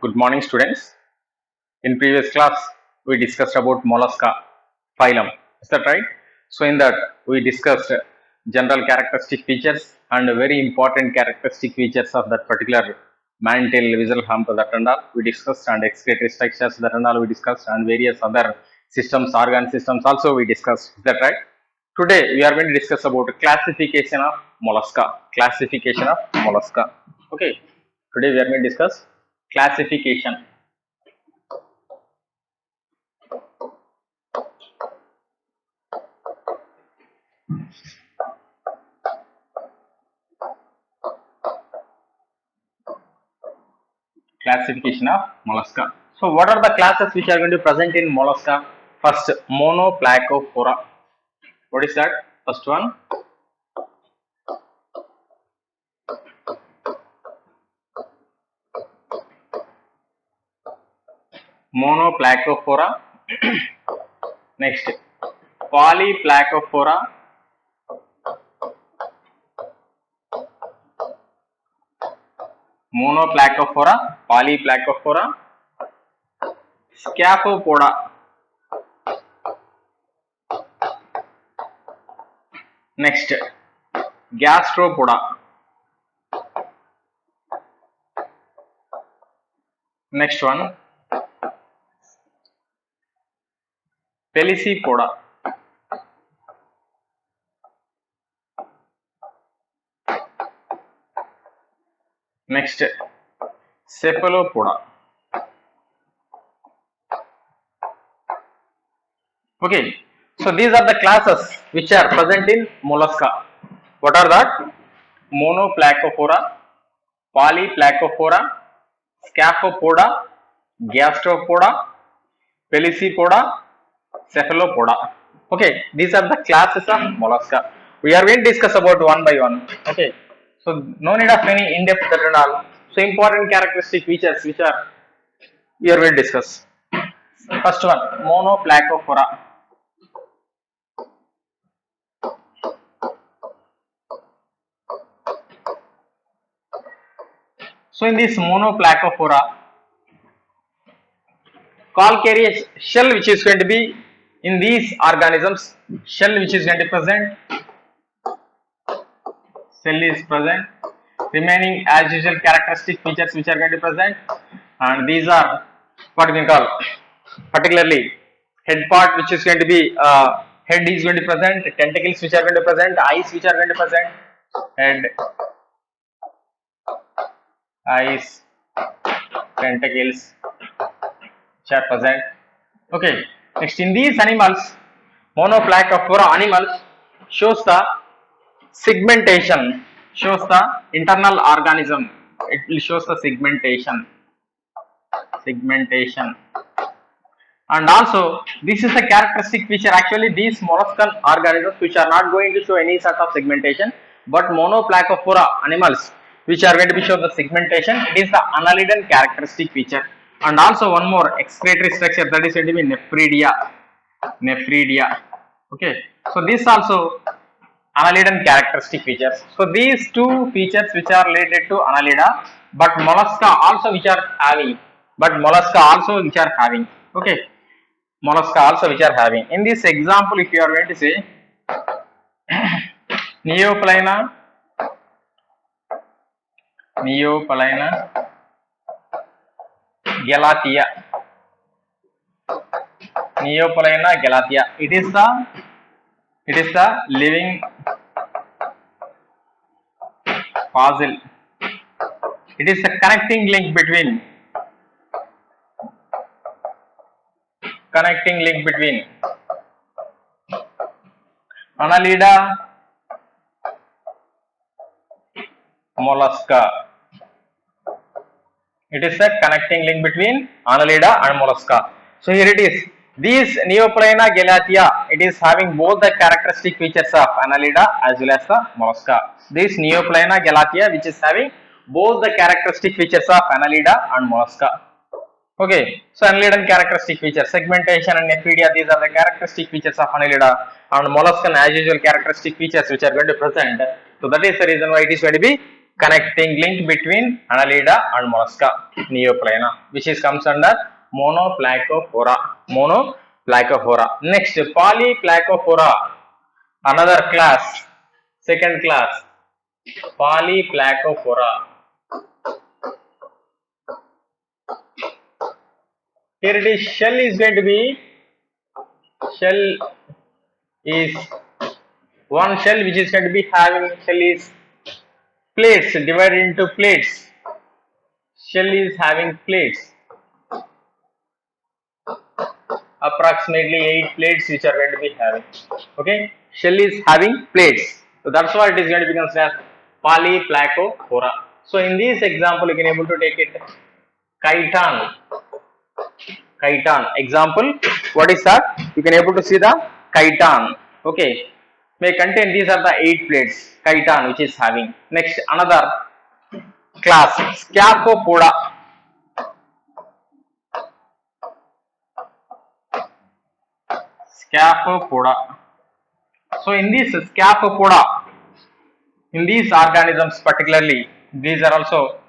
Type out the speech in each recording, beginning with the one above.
Good morning, students. In previous class, we discussed about mollusca phylum. Is that right? So, in that, we discussed general characteristic features and very important characteristic features of that particular mantle, visual hump, that and all. We discussed and excretory structures, that and all we discussed, and various other systems, organ systems also we discussed. Is that right? Today, we are going to discuss about classification of mollusca. Classification of mollusca. Okay. Today, we are going to discuss classification. Classification of mollusca. So, what are the classes which are going to present in mollusca? First, monoplacophora. What is that? First one, monoplacophora. Next, polyplacophora. Monoplacophora, polyplacophora, scaphopoda. Next, gastropoda. Next one, pelecypoda. Next, cephalopoda. Okay, so these are the classes which are present in mollusca. What are that? Monoplacophora, polyplacophora, scaphopoda, gastropoda, pelecypoda, cephalopoda. Okay, these are the classes of mollusca. We are going to discuss about one by one. Okay, so no need of any in-depth that and all. So important characteristic features which are we are going to discuss. First one, monoplacophora. So in this monoplacophora, calcareous shell which is going to be in these organisms, shell which is going to present, cell is present, remaining as usual characteristic features which are going to present, and these are what we call particularly head part which is going to be head is going to present, tentacles which are going to present, eyes which are going to present, head, eyes, tentacles which are present. Okay, next in these animals, monoplacophora animals shows the segmentation, shows the internal organism, it will shows the segmentation, and also this is a characteristic feature. Actually, these molluscan organisms which are not going to show any sort of segmentation, but monoplacophora animals which are going to be show the segmentation, it is the annelidan characteristic feature. And also one more excretory structure, that is going to be nephridia. Okay, so this also annelidal characteristic features. So these two features which are related to annelida, but mollusca also which are having, okay, mollusca also which are having. In this example, if you are going to say Neoplana galathea, it is the living fossil. It is the connecting link between Annelida, mollusca. It is a connecting link between Annelida and mollusca. So here it is. These Neoplana galathea, it is having both the characteristic features of Annelida as well as the mollusca. This Neoplana galathea which is having both the characteristic features of Annelida and mollusca. Okay, so annelidal characteristic features, segmentation and nephridia, these are the characteristic features of annelida, and molluscan as usual characteristic features which are going to present. So that is the reason why it is going to be connecting link between Annelida and Mollusca neoplana, which is comes under Monoplacophora. Monoplacophora. Next, Polyplacophora, another class, second class, Polyplacophora. Here it is, shell is going to be, shell is one shell which is going to be having, shell is plates, divided into plates. Shell is having plates, approximately 8 plates which are going to be having. Okay, shell is having plates, so that's why it is going to be considered as Polyplacophora. So in this example you can able to take it chiton. Chiton example, what is that? You can able to see the chiton. Okay, may contain, these are the 8 plates chiton which is having. Next, another class, Scaphopoda. Scaphopoda. So in this Scaphopoda, in these organisms particularly, these are also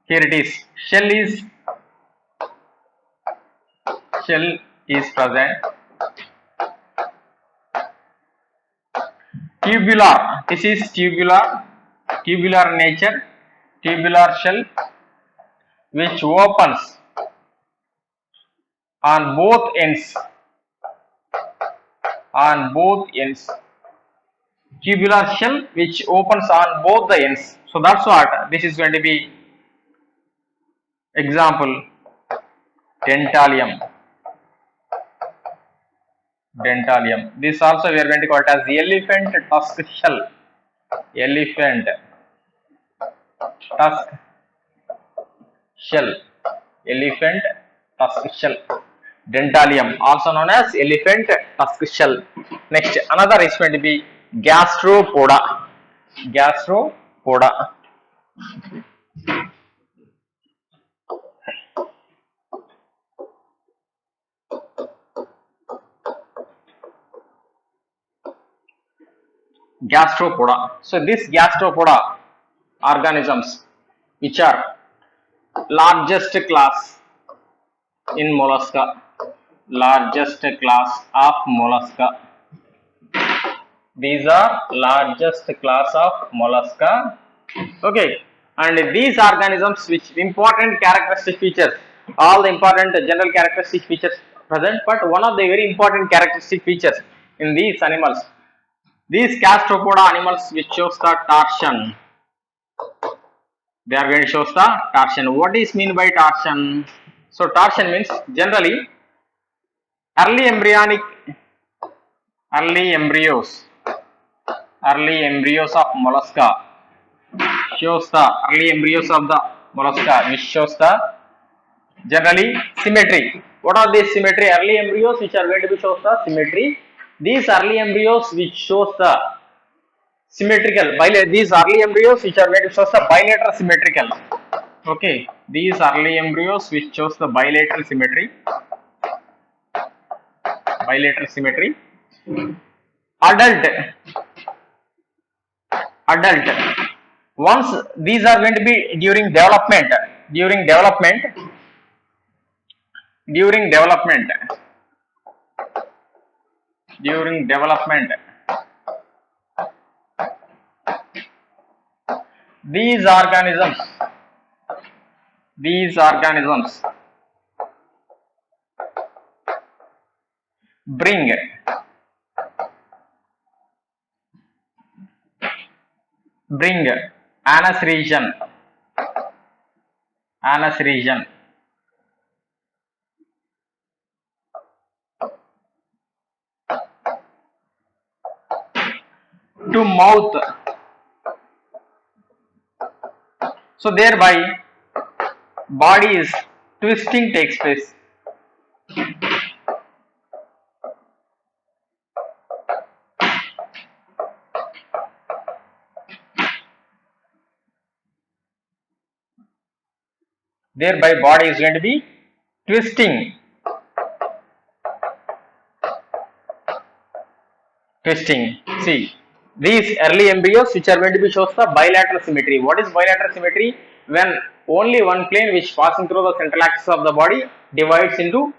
here it is, shell is present, tubular, this is tubular nature, tubular shell which opens on both ends, tubular shell which opens on both the ends. So that's what this is going to be. Example, Dentalium. This also we are going to call it as the elephant tusk shell. Elephant tusk shell. Elephant tusk shell. Dentalium, also known as elephant tusk shell. Next, another is going to be Gastropoda. Gastropoda. Gastropoda. So this gastropoda organisms which are largest class in mollusca, largest class of mollusca. These are largest class of mollusca. Okay, and these organisms which important characteristic features, all the important general characteristic features present, but one of the very important characteristic features in these animals, these gastropoda animals which shows the torsion, they are going to show the torsion. What is mean by torsion? So torsion means generally early embryos of mollusca shows the mollusca which shows the generally symmetry. What are these symmetry? Early embryos which are going to be shows the symmetry. These early embryos which shows the symmetrical, these early embryos which are going to show the bilateral symmetrical. Okay, these early embryos which shows the bilateral symmetry. Adult, once these are going to be during development, these organisms bring anus region to mouth, so thereby body is twisting takes place. Thereby body is going to be twisting. See, these early embryos which are going to be shows the bilateral symmetry. What is bilateral symmetry? When only one plane which passing through the central axis of the body divides into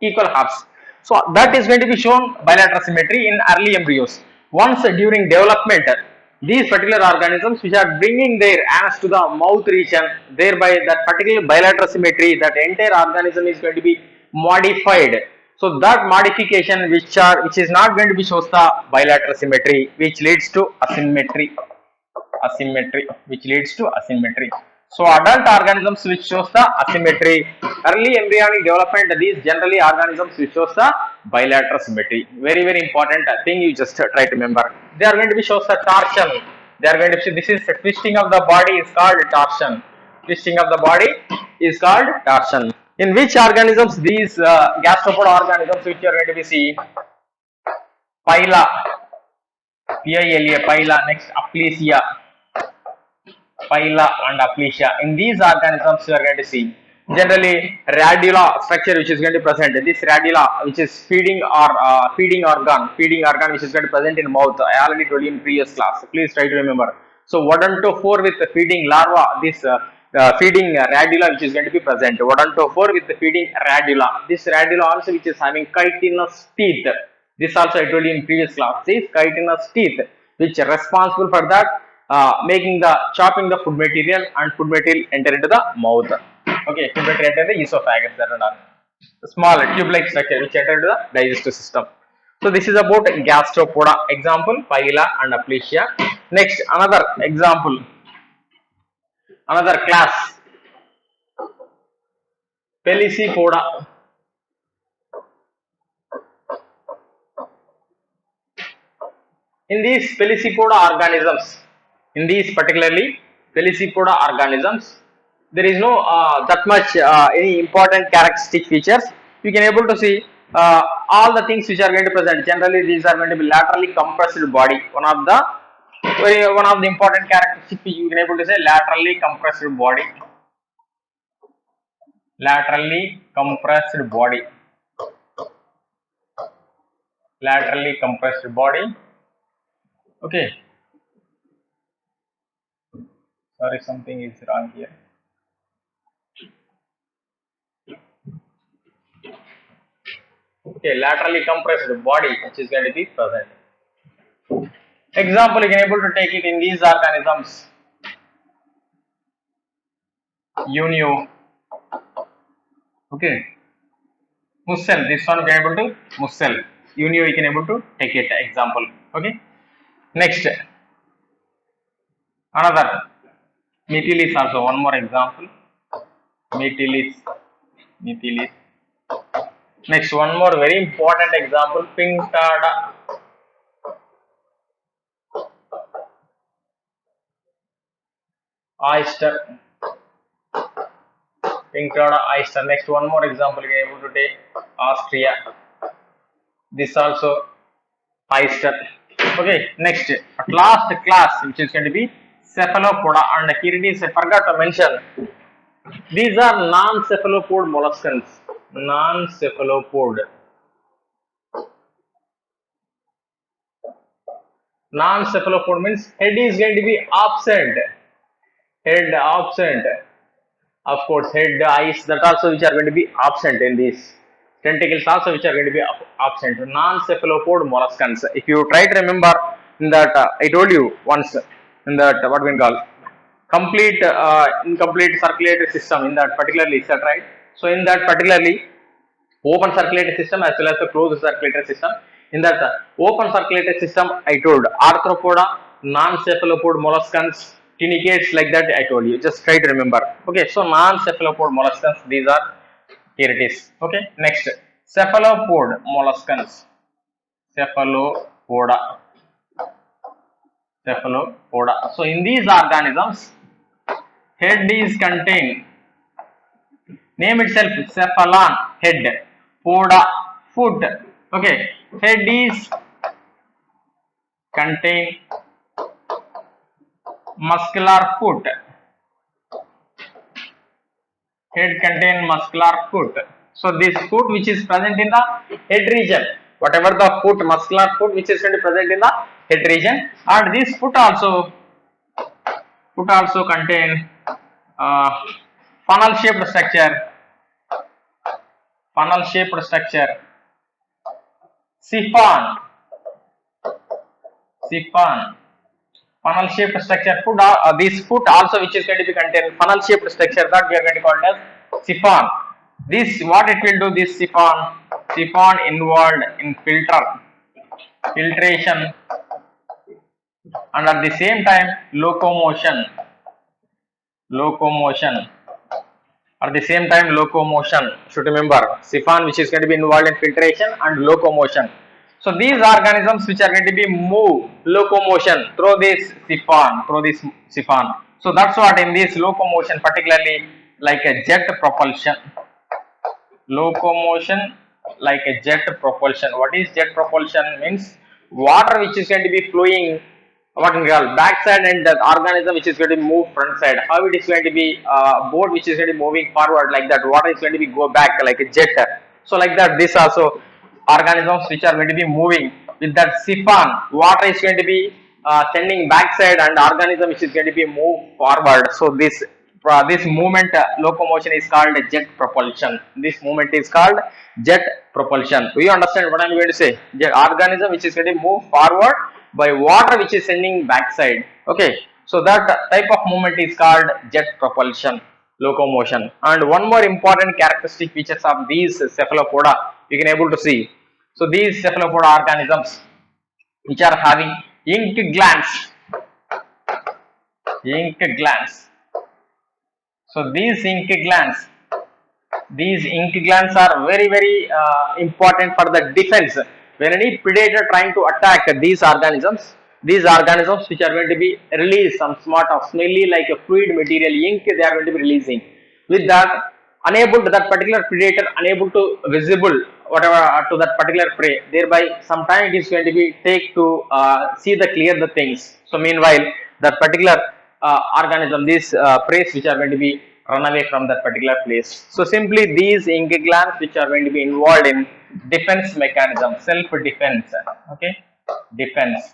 equal halves. So that is going to be shown bilateral symmetry in early embryos. Once during development, these particular organisms which are bringing their anus to the mouth region, thereby that particular bilateral symmetry, that entire organism is going to be modified. So that modification which is not going to be shows the bilateral symmetry, which leads to asymmetry, which leads to asymmetry. So adult organisms which shows the asymmetry, early embryonic development, these generally organisms which shows the bilateral symmetry. Very very important thing, you just try to remember. They are going to be shows the torsion. They are going to see, this is the twisting of the body is called torsion. Twisting of the body is called torsion. In which organisms these gastropod organisms which you are going to be see? Pila, Pila, pila. Next aplysia, pila and aplysia. In these organisms you are going to see generally radula structure which is going to present. This radula which is feeding organ which is going to present in mouth. I already told you in previous class. Please try to remember. So 1 to 4 with the feeding larva, this feeding radula which is going to be present. 1 to 4 with the feeding radula. This radula also which is having chitinous teeth. This also I told you in previous class. This chitinous teeth which are responsible for that making the chopping the food material, and food material enter into the mouth. Okay, food material enter the esophagus. That and all. Small tube-like structure which enter into the digestive system. So this is about gastropoda. Example: pila and aplysia. Next, another example, another class: pelecypoda. In these pelecypoda organisms, in these particularly pelecypoda organisms, there is no that much any important characteristic features. You can able to see all the things which are going to present. Generally these are going to be laterally compressed body. One of the important characteristic you can able to say laterally compressed body. Laterally compressed body. Laterally compressed body. Okay. Sorry, something is wrong here. Okay, laterally compressed body which is going to be present. Example, you can able to take it in these organisms. Unio. Okay. Mussel. This one you can able to mussel. Unio you can able to take it example. Okay. Next, another Mytilus also, one more example. Mytilus. Mytilus. Next, one more very important example, Pinctada. Oyster. Pinctada oyster. Next, one more example, you can able to take Austria. This also oyster. Okay, next, at last class which is going to be cephalopoda, and here it is, I forgot to mention, these are non-cephalopod molluscans. Non-cephalopod. Non-cephalopod means head is going to be absent. Head absent. Of course, head, eyes, that also which are going to be absent in these. Tentacles also which are going to be absent. Non-cephalopod molluscans. If you try to remember in that, I told you once in that what we call complete incomplete circulatory system, in that particularly, is that right? So in that particularly open circulatory system as well as the closed circulatory system. In that open circulatory system, I told arthropoda, non-cephalopod molluscans, tunicates, like that I told you. Just try to remember. Okay, so non-cephalopod molluscans, these are, here it is. Okay, next, cephalopod molluscans. Cephalopoda. Cephalopoda. So in these organisms, head is contained. Name itself, cephalon, head, poda, foot. Okay, head is contain muscular foot. Head contain muscular foot. So this foot which is present in the head region. whatever the foot, muscular foot which is going to be present in the head region, and this foot also contain uh, funnel shaped structure, funnel shaped structure, siphon, siphon, funnel shaped structure. Foot, this foot also which is going to be contain funnel shaped structure, that we are going to call it as siphon. This what it will do, this siphon involved in filtration, and at the same time locomotion, at the same time locomotion. Should remember siphon which is going to be involved in filtration and locomotion. So these organisms which are going to be move locomotion through this siphon. So that's what in this locomotion, particularly like a jet propulsion, locomotion like a jet propulsion. What is jet propulsion? Means water which is going to be flowing, what we call backside, and the organism which is going to move front side. How it is going to be boat which is going to be moving forward, like that water is going to be go back like a jet. So like that, this also organisms which are going to be moving with that siphon, water is going to be sending backside, and organism which is going to be move forward. So this movement, locomotion, is called jet propulsion. This movement is called jet propulsion. Do you understand what I am going to say? Jet organism which is going to move forward by water which is sending backside. Okay, so that type of movement is called jet propulsion, locomotion. And one more important characteristic features of these cephalopoda you can able to see. So these cephalopoda organisms which are having ink glands, ink glands. So these ink glands are very important for the defense. When any predator trying to attack these organisms which are going to be release some sort of smelly like a fluid material, ink, they are going to be releasing. With that, that particular predator unable to visible whatever to that particular prey, thereby sometime it is going to be take to see the clear the things. So meanwhile that particular organism, these prey which are going to be run away from that particular place. So simply these ink glands which are going to be involved in defense mechanism, self defense. Okay, defense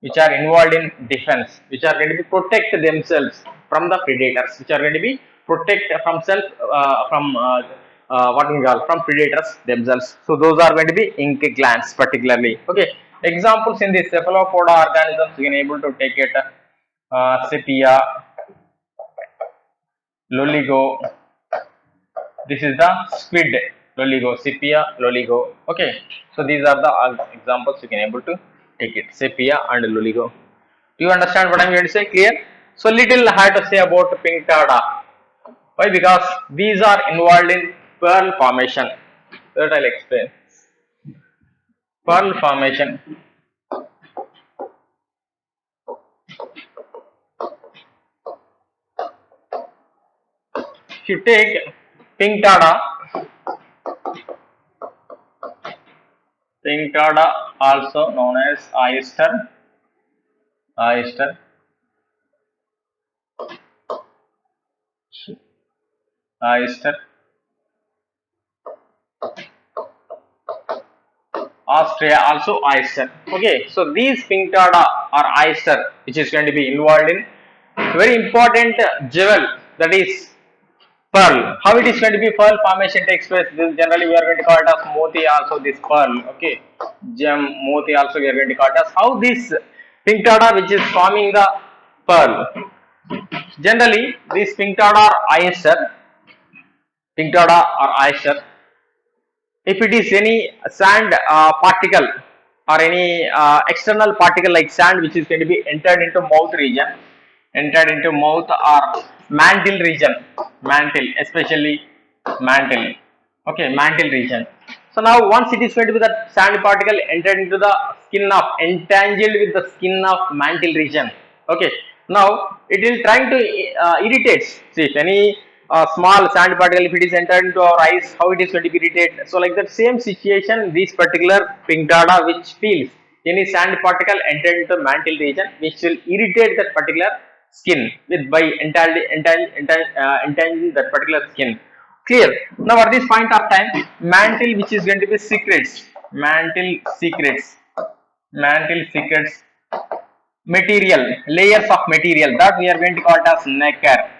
which are involved in defense, which are going to be protect themselves from the predators, which are going to be protect from self what we call from predators themselves. So those are going to be ink glands particularly. Okay, examples in the cephalopoda organisms you can able to take it, sepia, loligo. This is the squid, loligo, sepia, loligo. Okay, so these are the examples you can able to take it, sepia and loligo. Do you understand what I am going to say? Clear? So little I have to say about pinctada. Why? Because these are involved in pearl formation. That I'll explain. Pearl formation. If you take pinctada also known as oyster, Austria also oyster. Okay, so these pinctada or oyster which is going to be involved in very important jewel, that is pearl. How it is going to be pearl formation takes place? This generally we are going to call it as moti, also this pearl. Okay, gem, moti also we are going to call it as. How this pinctada which is forming the pearl? Generally this pinctada or oyster, if it is any sand particle or any external particle like sand which is going to be entered into mouth region, or mantle region, especially mantle. Okay, mantle region. So now once it is going to be that sand particle entered into the skin of, entangled with the skin of mantle region. Okay, now it is trying to irritate. See, if any small sand particle, if it is entered into our eyes, how it is going to be irritated. So like that same situation, this particular pinctada which feels any sand particle entered into mantle region, which will irritate that particular skin with by entangling that particular skin. Clear. Now at this point of time, mantle which is going to be secrets, mantle secrets, mantle secrets, material, layers of material that we are going to call it as nacre.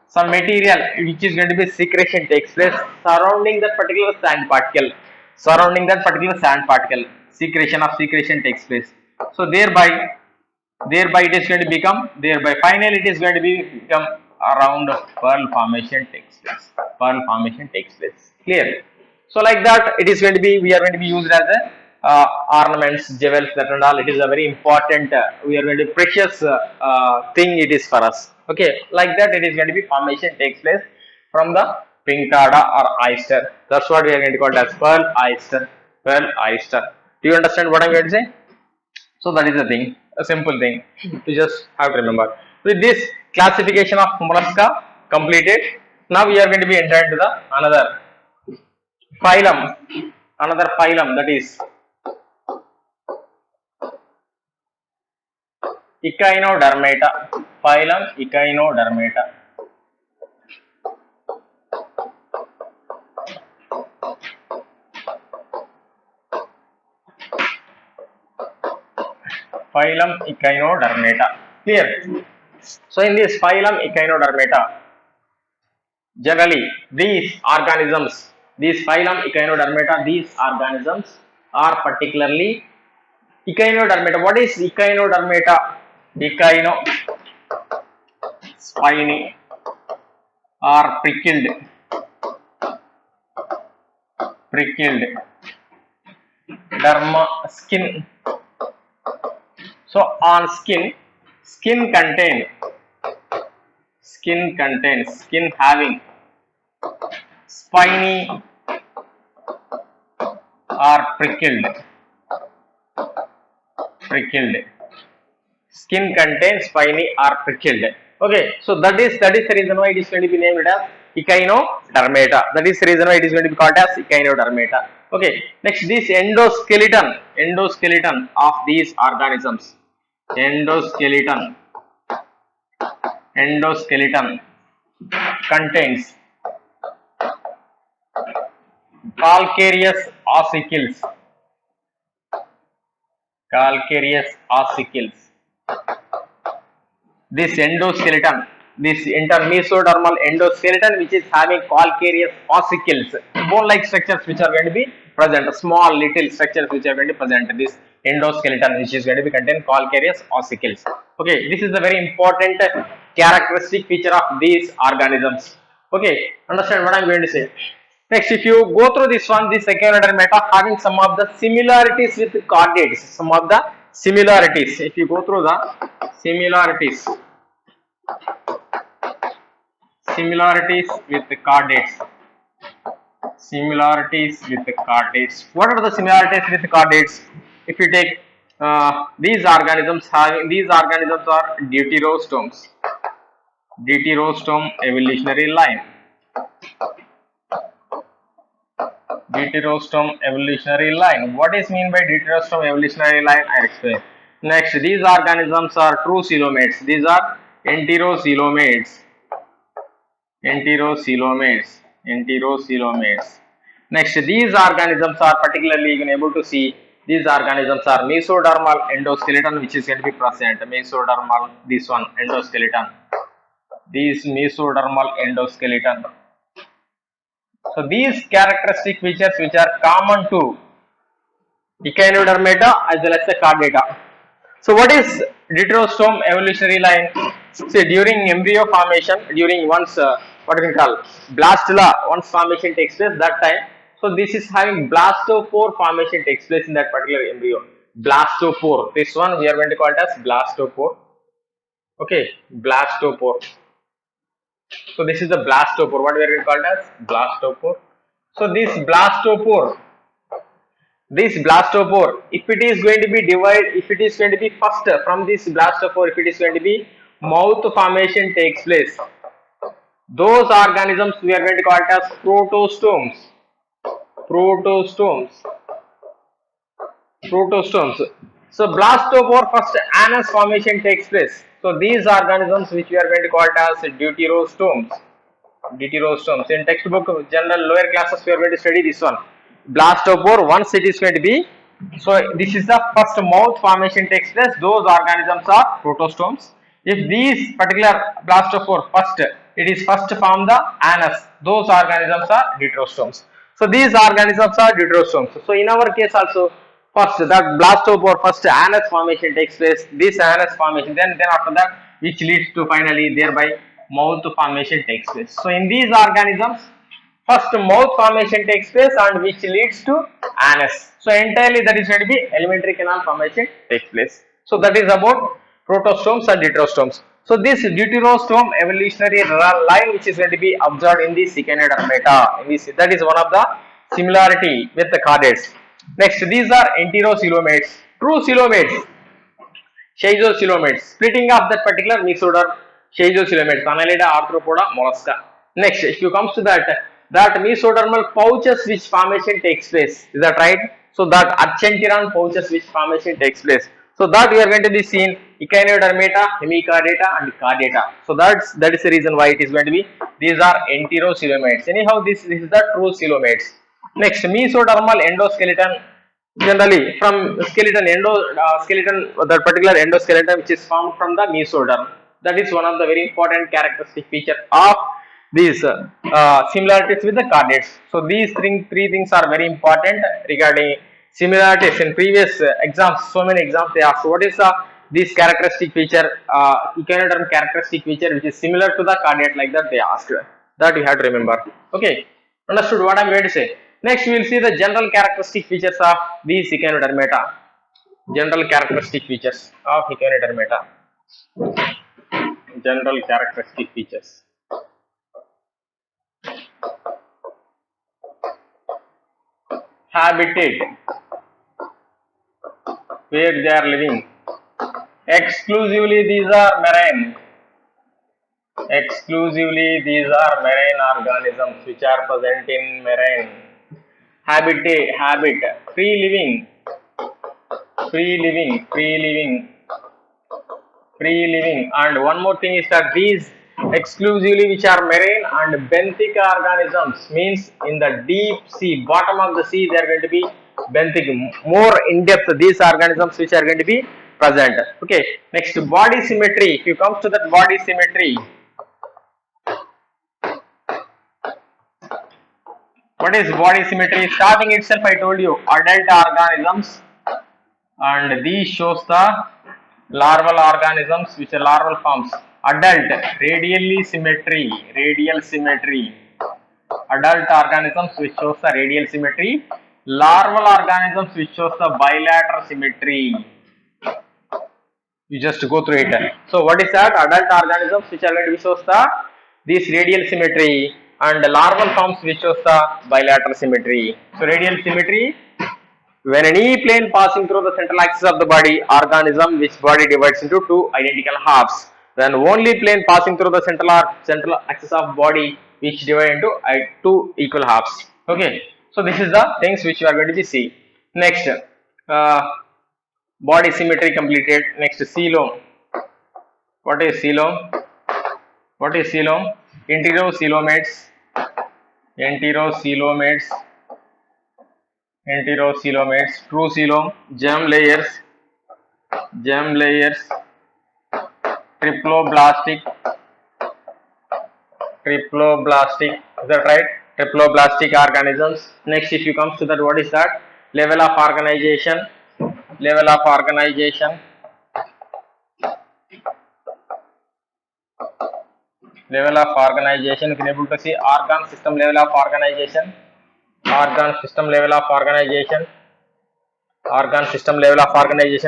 Some material which is going to be secretion takes place surrounding that particular sand particle, surrounding that particular sand particle, secretion takes place. So thereby it is going to become, thereby finally it is going to become around pearl formation takes place. Pearl formation takes place. Clear. So like that, it is going to be, we are going to be used as a ornaments, jewels, that and all. It is a very important, we are going to precious thing it is for us. Okay, like that it is going to be formation takes place from the pinctada or oyster. That's what we are going to call it as pearl oyster. Pearl oyster. Do you understand what I'm going to say? So that is the thing, a simple thing to just have to remember. With this classification of mollusca completed, now we are going to be entered into the phylum, another phylum, that is Echinodermata. Phylum Echinodermata. Phylum Echinodermata. Clear. So in this phylum Echinodermata, generally these organisms, these phylum Echinodermata, these organisms are particularly Echinodermata. What is Echinodermata? Echino, spiny or prickled, derma, skin. So on skin, skin having spiny or prickled. Skin contains spiny or prickled. Okay, so that is the reason why it is going to be named as Echinodermata. That is the reason why it is going to be called as Echinodermata. Okay, next this endoskeleton of these organisms. Endoskeleton contains calcareous ossicles. This endoskeleton, this intermesodermal endoskeleton, which is having calcareous ossicles, bone-like structures which are going to be present, small little structures which are going to present. This endoskeleton, which is going to be contain calcareous ossicles. Okay, this is a very important characteristic feature of these organisms. Okay, understand what I am going to say. Next, if you go through this one, this Echinodermata having some of the similarities with chordates, some of the similarities. If you go through the similarities with the chordates. What are the similarities with the chordates? If you take these organisms are deuterostomes. Deuterostome evolutionary line. Deuterostome evolutionary line. What is mean by deuterostome evolutionary line? I explain. Next, these organisms are true coelomates. These are enterocoelomates. Next, these organisms are particularly you can able to see. These organisms are mesodermal endoskeleton, which is going to be present. Mesodermal, this one endoskeleton. These mesodermal endoskeleton. So these characteristic features which are common to Echinodermata as well as the chordata. So what is deuterostome evolutionary line? See, during embryo formation, during once what we call blastula, once formation takes place that time. So this is having blastopore formation takes place in that particular embryo. Blastopore. This one we are going to call it as blastopore. Okay, blastopore. So this is the blastopore. What we are going to call it as blastopore. So this blastopore, if it is going to be divided, if it is going to be first from this blastopore, if it is going to be mouth formation takes place, those organisms we are going to call it as protostomes. So blastopore first anus formation takes place. So these organisms which we are going to call it as deuterostomes. deuterostomes. In textbook general lower classes we are going to study this one. Blastopore, once it is going to be, so this is the first mouth formation takes place, those organisms are protostomes. If these particular blastopore first, it is first form the anus, those organisms are deuterostomes. So these organisms are deuterostomes. So in our case also, first that blastopore first anus formation takes place, this anus formation, then after that which leads to finally thereby mouth formation takes place. So in these organisms, first mouth formation takes place and which leads to anus. So entirely that is going to be alimentary canal formation takes place. So that is about protostomes and deuterostomes. So this deuterostome evolutionary line which is going to be observed in the Echinodermata. That is one of the similarity with the chordates. Next, these are enterocoelomates. True coelomates, schizocillomates, splitting of that particular mesoderm, schizocillomates, Annelida, Arthropoda, mollusca. Next, if you comes to that mesodermal pouches which formation takes place, is that right? So that Argentiran pouches which formation takes place. So that we are going to be seen Echinodermata, Hemichordata and Chordata. So that is the reason why it is going to be, these are enterocoelomates. Anyhow, this is the true coelomates. Next, mesodermal endoskeleton, generally from skeleton, that particular endoskeleton which is formed from the mesoderm, that is one of the very important characteristic feature of these similarities with the chordates. So these three things are very important regarding similarities. In previous exams, so many exams they ask what is this characteristic feature, echinoderm characteristic feature which is similar to the chordate, like that they asked, that you have to remember. Okay, understood what I am going to say. Next, we will see the general characteristic features of these Echinodermata. General characteristic features of Echinodermata. General characteristic features. Habitat, where they are living. Exclusively these are marine. Exclusively these are marine organisms which are present in marine. Habit, free living, and one more thing is that these exclusively which are marine and benthic organisms, means in the deep sea, bottom of the sea, they are going to be benthic, more in depth, these organisms which are going to be present. Okay, next, body symmetry. If you come to that body symmetry, what is body symmetry? Starting itself I told you adult organisms, and these shows the larval organisms which are larval forms. Adult, radial symmetry, adult organisms which shows the radial symmetry, larval organisms which shows the bilateral symmetry. You just go through it. So what is that? Adult organisms which are going to shows the this radial symmetry, and larval forms which shows the bilateral symmetry. So radial symmetry, when an E plane passing through the central axis of the body organism, which body divides into two identical halves. Then only plane passing through the central axis of body which divide into two equal halves. Okay, so this is the things which you are going to be see. Next, body symmetry completed. Next, coelom. What is coelom? What is coelom? Enterocoelomates, true coelom, germ layers, triploblastic, is that right? Triploblastic organisms. Next, if you come to that, what is that? Level of organization, you can able to see organ system level of organization,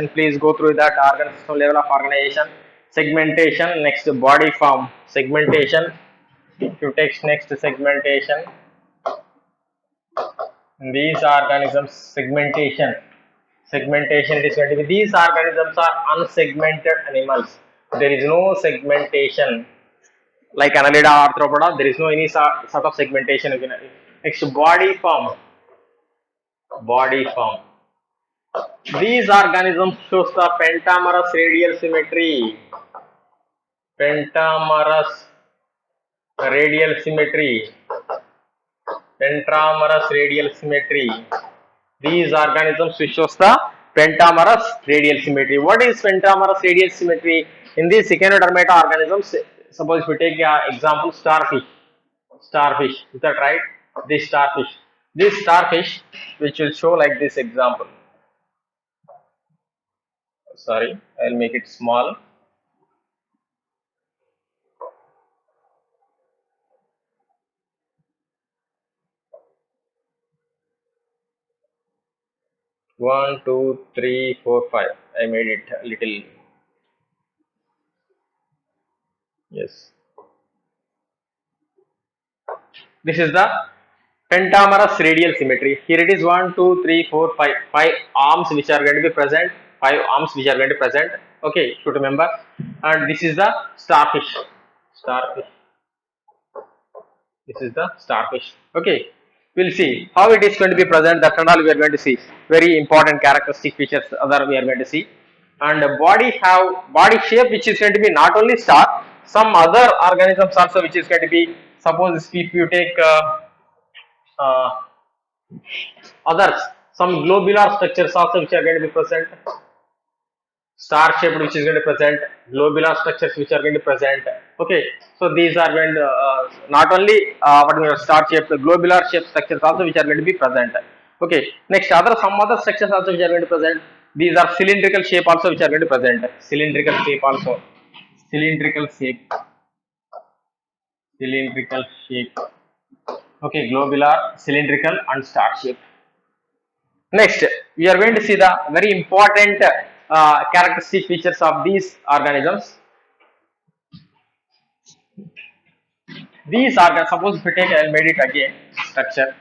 please go through that organ system level of organization. Segmentation, next body form, segmentation. If you take next segmentation, these organisms, segmentation it is going to be, these organisms are unsegmented animals. There is no segmentation. Like Annelida, Arthropoda, there is no any sort of segmentation. Next, body form. These organisms shows the pentamerous radial symmetry. radial symmetry, pentamerous radial symmetry. These organisms which shows the pentamerous radial symmetry. What is pentamerous radial symmetry? In these echinodermata organisms, suppose we take example starfish. Starfish, is that right? This starfish, which will show like this example. Sorry, I'll make it small. One, two, three, four, five. I made it a little. Yes. This is the pentamerous radial symmetry. Here it is one, two, three, four, five. Five arms which are going to be present. Five arms which are going to be present. Okay, should remember. And this is the starfish. Starfish. This is the starfish. Okay, we'll see how it is going to be present. That and all we are going to see. Very important characteristic features. Other we are going to see. And body shape which is going to be not only star. Some other organisms also which is going to be. Suppose if you take uh, others, some globular structures also which are going to be present, star shaped which is going to present, globular structures which are going to present. Okay, so these are going to not only what we star shaped, the globular shaped structures also which are going to be present. Okay, next some other structures also which are going to present. These are cylindrical shape also which are going to present. Cylindrical shape also. Cylindrical shape. Cylindrical shape. Okay, globular, cylindrical and star shape. Next, we are going to see the very important characteristic features of these organisms. These organs, suppose if we take, I will made it again, structure.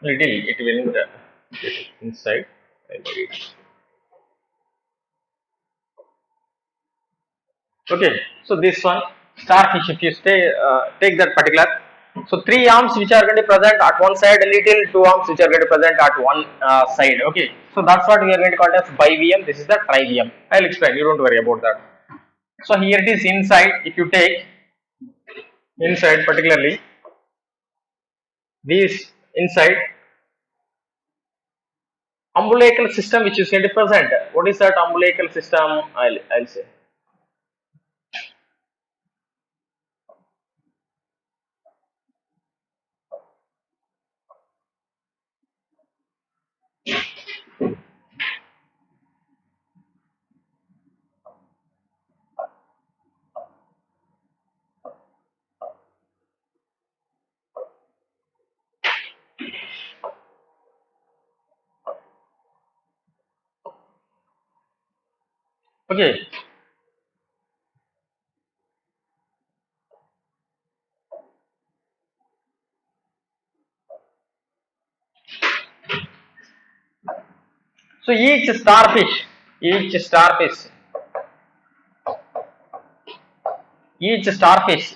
Little, it will get inside. I made it. Okay, so this one, starfish, if you take that particular, so three arms which are going to present at one side, a little two arms which are going to present at one side. Okay, so that's what we are going to call as bivium. This is the trivium. I'll explain. You don't worry about that. So here it is inside. If you take inside particularly these inside umbilical system which is going to present. What is that umbilical system? I'll say. Okay. So each starfish, each starfish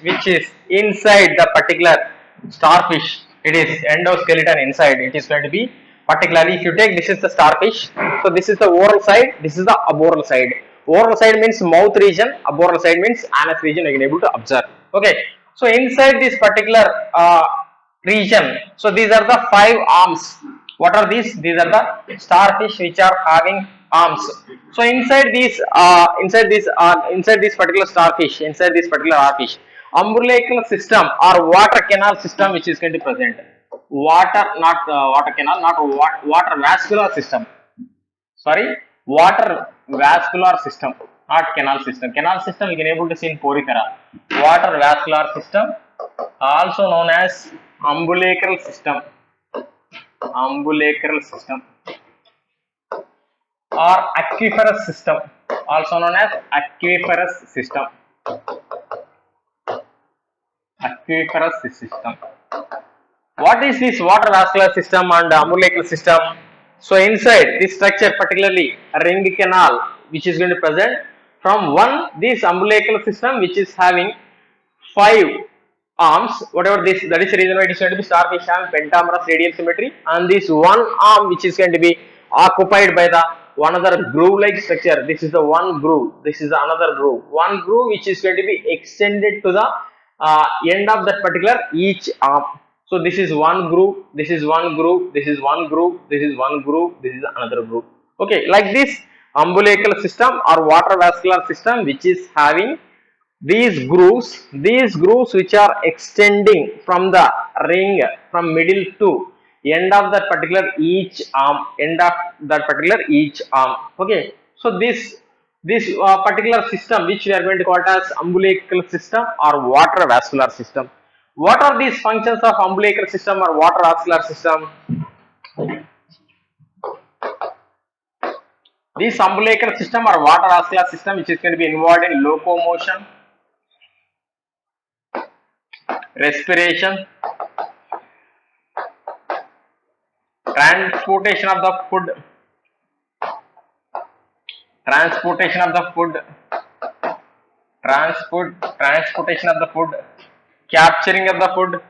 which is inside the particular starfish, it is endoskeleton inside. It is going to be particularly if you take this is the starfish. So this is the oral side. This is the aboral side. Oral side means mouth region. Aboral side means anus region. You can able to observe. Okay. So inside this particular region. So these are the five arms. What are these? These are the starfish which are having arms. So inside this particular starfish, inside this particular starfish, umbilical system or water canal system which is going to present. Water, not water canal, not water vascular system. Sorry, water vascular system, not canal system. Canal system you can able to see in Porifera. Water vascular system, also known as umbilical system. Umbilical system or aquiferous system. also known as aquiferous system. Aquiferous system. What is this water vascular system and umbilical system? So inside this structure, particularly a ring canal, which is going to present from one this umbilical system, which is having 5 arms. Whatever this, that is the reason why it is going to be starfish arm, pentamerous radial symmetry, and this one arm which is going to be occupied by the one other groove-like structure. This is the one groove. This is another groove. One groove which is going to be extended to the end of that particular each arm. So this is one groove, this is one groove, this is one groove, this is one groove, this is another groove. Okay, like this umbilical system or water vascular system which is having these grooves which are extending from the ring from middle to end of that particular each arm, end of that particular each arm. Okay, so this particular system which we are going to call it as umbilical system or water vascular system. What are these functions of umbilical system or water vascular system? This umbilical system or water vascular system which is going to be involved in locomotion, respiration, transportation of the food, transportation of the food, transportation of the food, capturing of the food.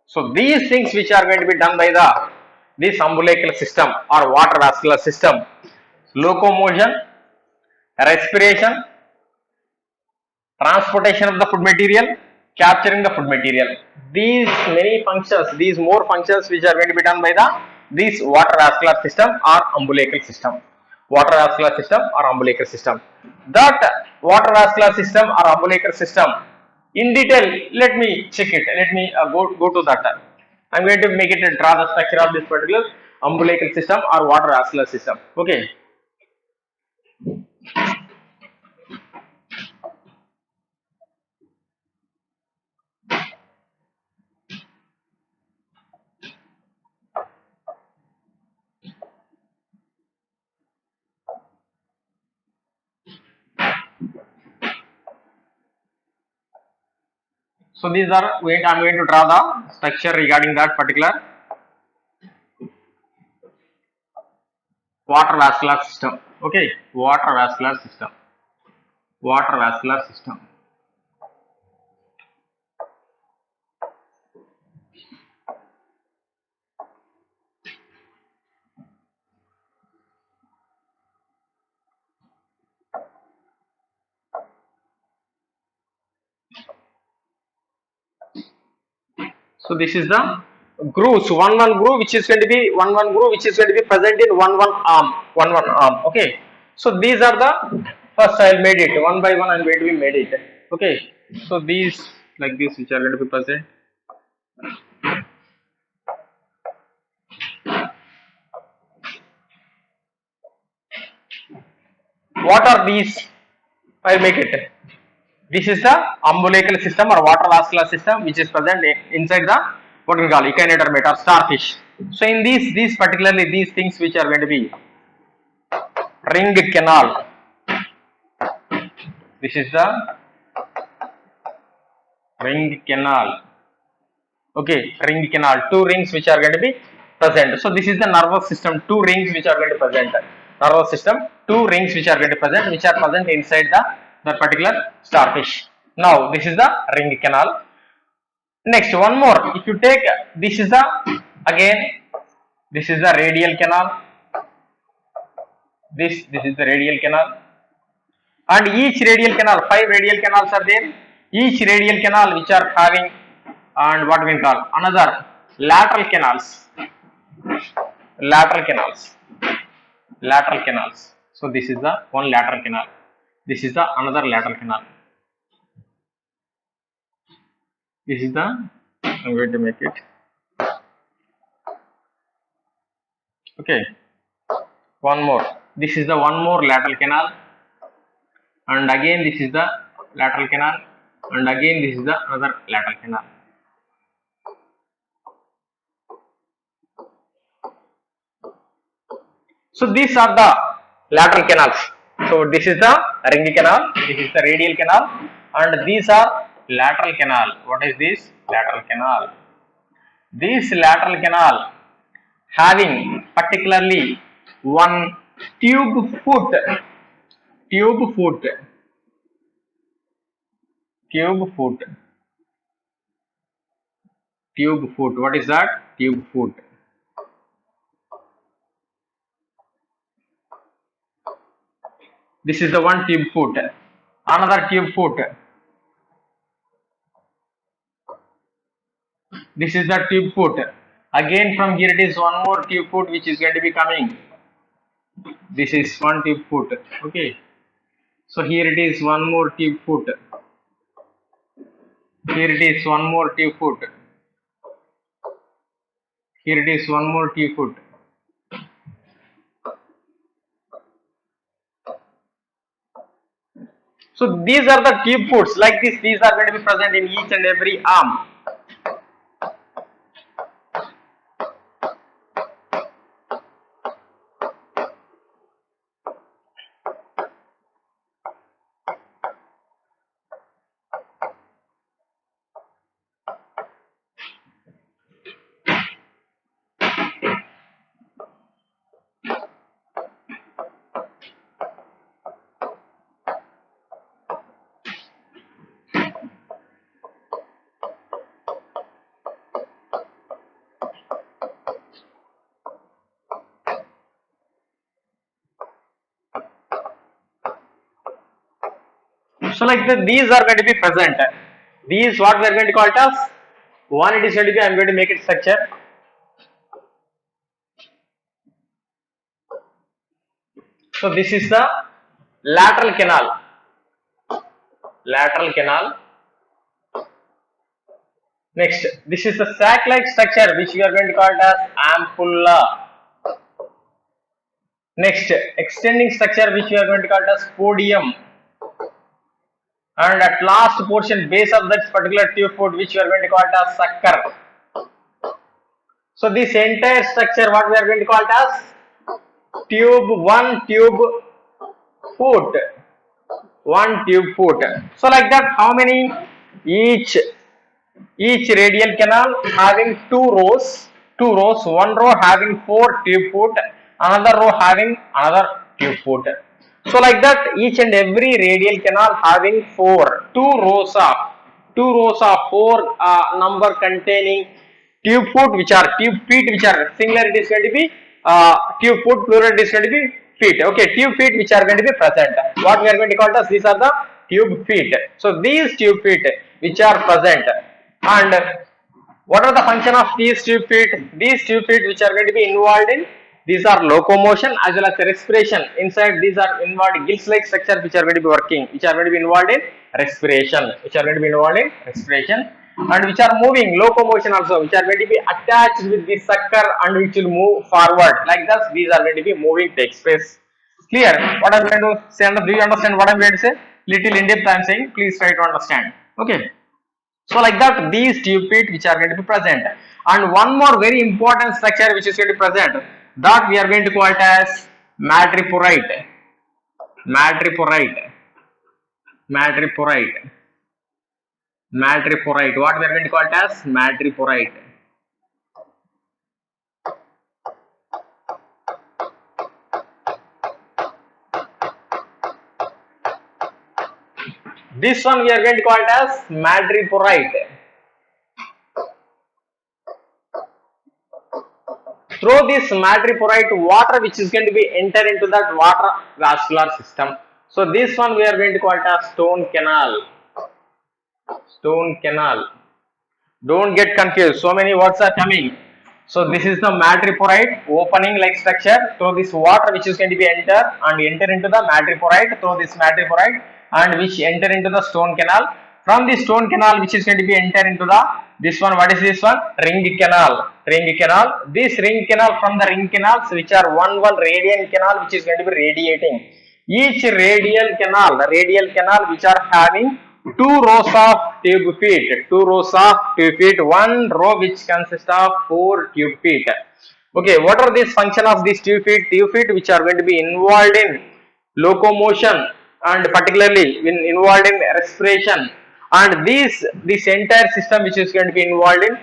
So these things which are going to be done by this umbilical system or water vascular system, locomotion, respiration, transportation of the food material, capturing the food material. These many functions, these more functions which are going to be done by this water vascular system or umbilical system. Water vascular system or umbilical system. That water vascular system or umbilical system, in detail, let me check it. Let me go to that. I am going to make it draw the structure of this particular umbilical system or water vascular system. Okay. So these are, wait, I am going to draw the structure regarding that particular water vascular system. Okay, water vascular system. Water vascular system. So this is the grooves, one groove which is going to be one groove which is going to be present in one arm. Okay. So these are the first I made it one by one. I am going to be made it. Okay. So these like this which are going to be present. What are these? I will make it. This is the umbilical system or water vascular system which is present inside the what we call echinodermate or starfish. So in these particularly these things which are going to be ring canal. This is the ring canal. Okay, ring canal. Two rings which are going to be present. So this is the nervous system. Two rings which are going to present. Nervous system. Two rings which are going to present, which are present inside the particular starfish. Now this is the ring canal. Next, one more. If you take this is the again this is the radial canal. This is the radial canal, and each radial canal, 5 radial canals are there. Each radial canal which are having and what we call another lateral canals, lateral canals, lateral canals. So this is the one lateral canal. This is the another lateral canal. This is the I'm going to make it. Okay. One more. This is the one more lateral canal, and again this is the lateral canal, and again this is the another lateral canal. So these are the lateral canals. So this is the ring canal, this is the radial canal, and these are lateral canal. What is this? Lateral canal. This lateral canal having particularly one tube foot, tube foot, tube foot, tube foot. What is that? Tube foot. This is the one tube foot. Another tube foot. This is the tube foot. Again from here it is one more tube foot which is going to be coming. This is one tube foot. Okay. So here it is one more tube foot. Here it is one more tube foot. Here it is one more tube foot. So these are the tube foots like this. These are going to be present in each and every arm. So like these are going to be present. These what we are going to call it as one. It is going to be. I am going to make it structure. So this is the lateral canal. Lateral canal. Next, this is the sac-like structure which we are going to call it as ampulla. Next, extending structure which we are going to call it as podium. And at last portion base of that particular tube foot which we are going to call it as sucker. So this entire structure what we are going to call it as tube, one tube foot, one tube foot. So like that, how many? Each radial canal having two rows, one row having four tube foot, another row having another tube foot. So like that, each and every radial canal having two rows of four number containing tube foot, which are tube feet, which are singular it is going to be tube foot, plural it is going to be feet. Okay, tube feet which are going to be present. What we are going to call as these are the tube feet. So these tube feet which are present, and what are the function of these tube feet? These tube feet which are going to be involved in, these are locomotion as well as respiration. Inside these are involved gills-like structure which are going to be working, which are going to be involved in respiration, and which are moving, locomotion also, which are going to be attached with the sucker and which will move forward. Like this, these are going to be moving takes place. Clear? What I am going to say? Do you understand what I am going to say? Little in depth I am saying. Please try to understand. Okay. So like that, these tube feet which are going to be present, and one more very important structure which is going to be present, that we are going to call it as madreporite. What we are going to call it as madreporite. This one we are going to call it as madreporite. Through this madreporite, water which is going to be enter into that water vascular system. So this one we are going to call it as stone canal. Don't get confused. So many words are coming. So this is the madreporite opening like structure. So this water which is going to be enter into the madreporite through this madreporite, and which enter into the stone canal. From the stone canal which is going to be enter into the this one. What is this one? Ring canal. This ring canal, from the ring canals which are one radial canal which is going to be radiating. Each radial canal which are having two rows of tube feet, one row which consists of four tube feet. Okay, what are these function of these tube feet? Tube feet which are going to be involved in locomotion and particularly involved in respiration, and this entire system which is going to be involved in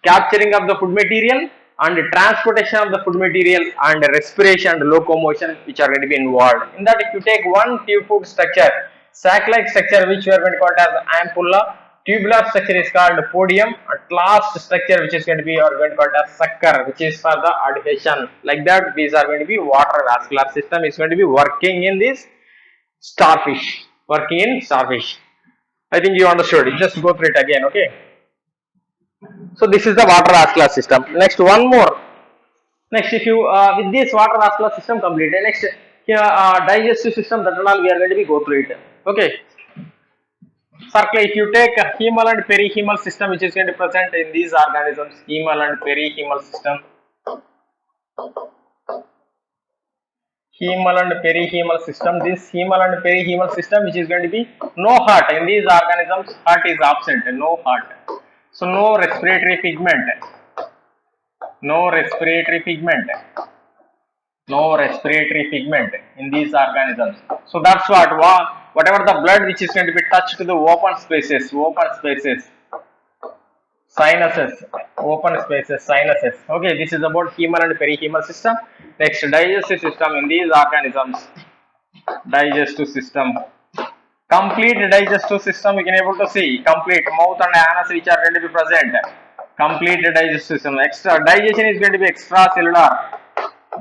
capturing of the food material and transportation of the food material and respiration and locomotion which are going to be involved. In that, if you take one tube foot structure, sac-like structure which we are going to call it as ampulla, tubular structure is called podium, and last structure which is going to be or going to call it as sucker which is for the adhesion. Like that, these are going to be water vascular system is going to be working in this starfish. Working in starfish. I think you understood. Just go through it again, okay? So this is the water vascular system. Next, one more. Next, if you with this water vascular system completed, next here digestive system, that and all we are going to be go through it. Okay. Circle, if you take hemal and perihemal system which is going to present in these organisms, hemal and perihemal system, hemal and perihemal system, this hemal and perihemal system which is going to be no heart in these organisms, heart is absent, no heart. So no respiratory pigment, no respiratory pigment, no respiratory pigment in these organisms. So that's whatever the blood which is going to be touched to the open spaces, sinuses, sinuses. Okay, this is about hemal and perihemal system. Next, digestive system in these organisms, digestive system. Complete digestive system, we can able to see complete mouth and anus which are going to be present. Complete digestive system. Extra digestion is going to be extracellular.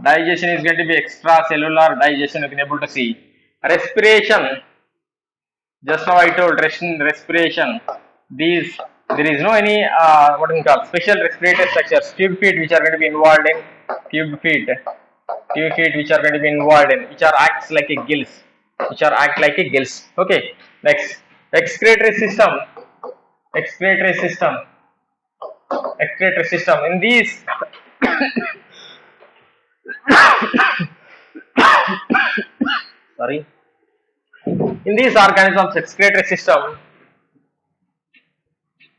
Digestion is going to be extracellular digestion. You can able to see respiration. Just now I told respiration. These there is no any what we call special respiratory structures. Tube feet which are going to be involved in tube feet which are going to be involved in which are acts like a gills, which are act like a gills. Okay. Next, excretory system. Excretory system. Excretory system. In these sorry. In these organisms excretory system,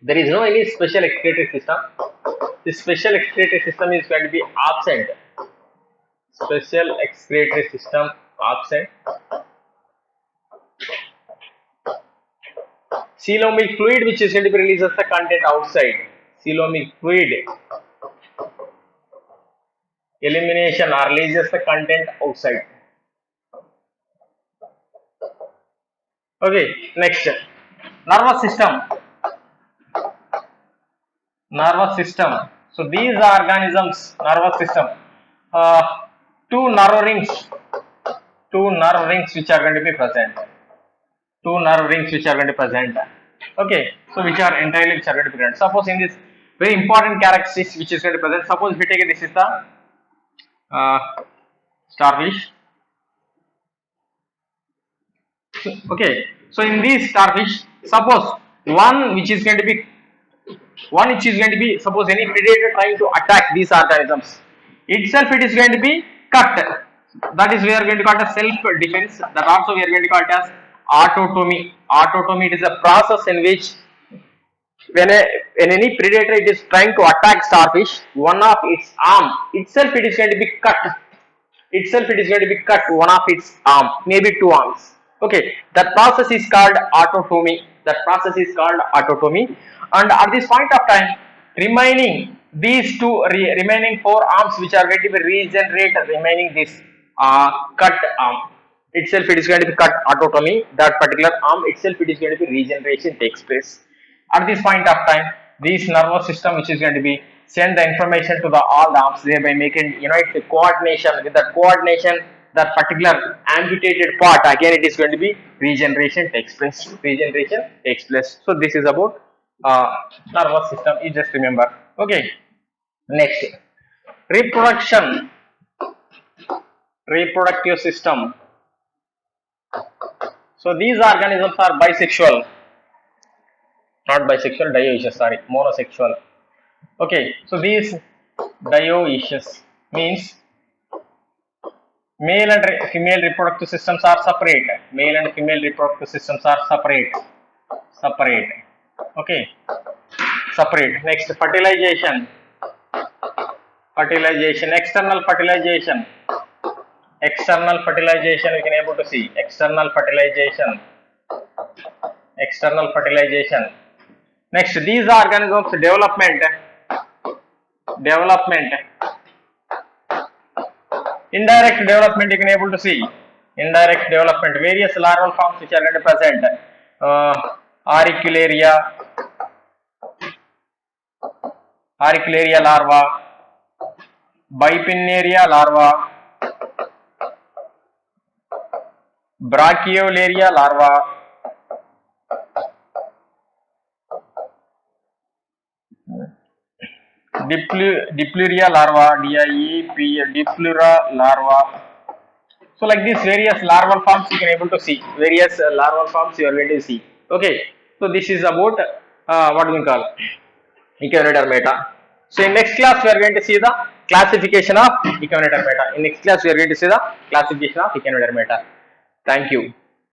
there is no any special excretory system. This special excretory system is going to be absent. Special excretory system absent. Coelomic fluid which is going to be releases the content outside. Coelomic fluid elimination or releases the content outside. Okay, next, nervous system. Nervous system. So these organisms, nervous system, two nerve rings which are going to be present. Two nerve rings which are going to be present. Okay, so which are entirely which are going to be present. Suppose in this very important characteristics which is going to be present. Suppose if we take it, this is the starfish. Okay, so in this starfish, suppose one which is going to be suppose any predator trying to attack these organisms, itself it is going to be cut. That is we are going to call it as self defense. That also we are going to call it as autotomy. Autotomy, it is a process in which when any predator it is trying to attack starfish, one of its arm itself it is going to be cut. One of its arm, maybe two arms. Okay, that process is called autotomy. And at this point of time, remaining these remaining four arms which are going to be regenerated, remaining this cut arm itself it is going to be cut, autotomy. That particular arm itself it is going to be regeneration takes place. At this point of time, this nervous system which is going to be send the information to the all the arms, thereby making unite the coordination. With that coordination, that particular amputated part again it is going to be regeneration takes place. So this is about nervous system. You just remember. Okay. Next, reproductive system. So these organisms are bisexual, not bisexual, dioecious, sorry, monosexual. Okay, so these dioecious means male and female reproductive systems are separate. Okay, separate. Next, fertilization. fertilization, external fertilization, external fertilization we can able to see, external fertilization, external fertilization. Next, these organisms development, development, indirect development you can able to see, indirect development, various larval forms which are going to present, auricularia, auricularia larva, bipinnaria larva, Brachyolaria larva, Dipluria larva, Diplura larva. So like this various larval forms you can able to see, various larval forms you are going to see. Okay, so this is about what we call Echinodermata. So in next class we are going to see the classification of Echinodermata. In next class we are going to see the classification of Echinodermata. Thank you.